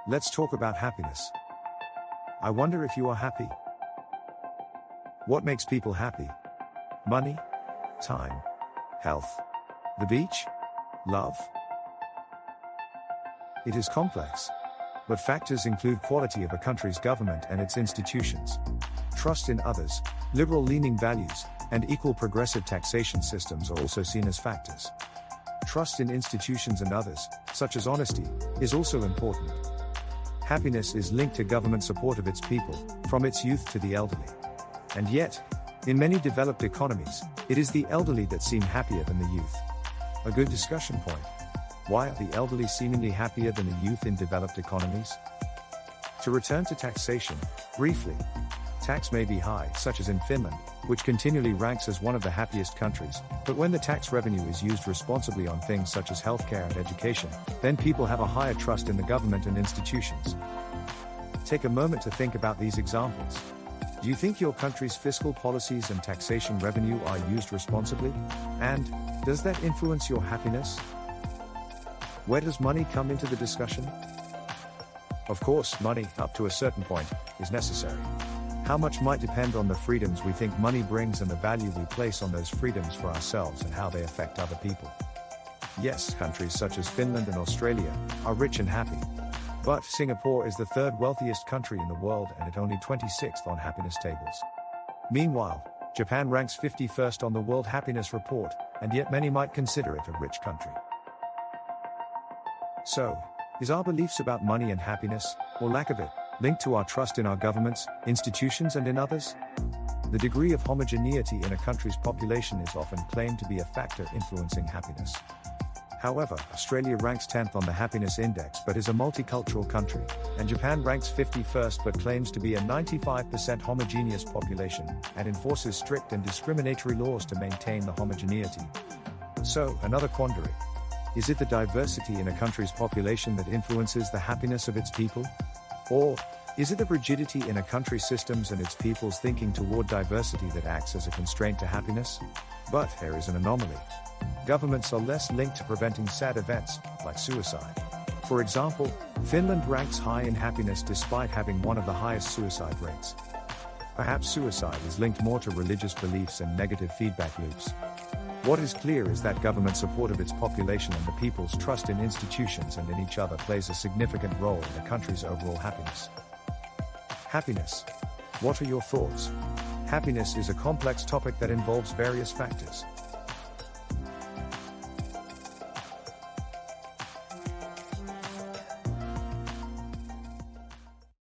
Let's talk about happiness. I wonder if you are happy. What makes people happy? Money? Time? Health? The beach? Love? It is complex. But factors include quality of a country's government and its institutions, trust in others, liberal-leaning values, and equal progressive taxation systems are also seen as factors. Trust in institutions and others, such as honesty, is also important. Happiness is linked to government support of its people, from its youth to the elderly. And yet, in many developed economies, it is the elderly that seem happier than the youth. A good discussion point. Why are the elderly seemingly happier than the youth in developed economies? To return to taxation, briefly, tax may be high, such as in Finland, which continually ranks as one of the happiest countries, but when the tax revenue is used responsibly on things such as healthcare and education, then people have a higher trust in the government and institutions. Take a moment to think about these examples. Do you think your country's fiscal policies and taxation revenue are used responsibly? And, does that influence your happiness? Where does money come into the discussion? Of course, money, up to a certain point, is necessary. How much might depend on the freedoms we think money brings and the value we place on those freedoms for ourselves and how they affect other people. Yes, countries such as Finland and Australia are rich and happy. But Singapore is the third wealthiest country in the world and at only 26th on happiness tables. Meanwhile, Japan ranks 51st on the World Happiness Report, and yet many might consider it a rich country. So, is our beliefs about money and happiness, or lack of it, linked to our trust in our governments, institutions and in others? The degree of homogeneity in a country's population is often claimed to be a factor influencing happiness. However, Australia ranks 10th on the happiness index but is a multicultural country, and Japan ranks 51st but claims to be a 95% homogeneous population, and enforces strict and discriminatory laws to maintain the homogeneity. So, another quandary. Is it the diversity in a country's population that influences the happiness of its people? Or, is it the rigidity in a country's systems and its people's thinking toward diversity that acts as a constraint to happiness? But there is an anomaly. Governments are less linked to preventing sad events, like suicide. For example, Finland ranks high in happiness despite having one of the highest suicide rates. Perhaps suicide is linked more to religious beliefs and negative feedback loops. What is clear is that government support of its population and the people's trust in institutions and in each other plays a significant role in a country's overall happiness. Happiness. What are your thoughts? Happiness is a complex topic that involves various factors.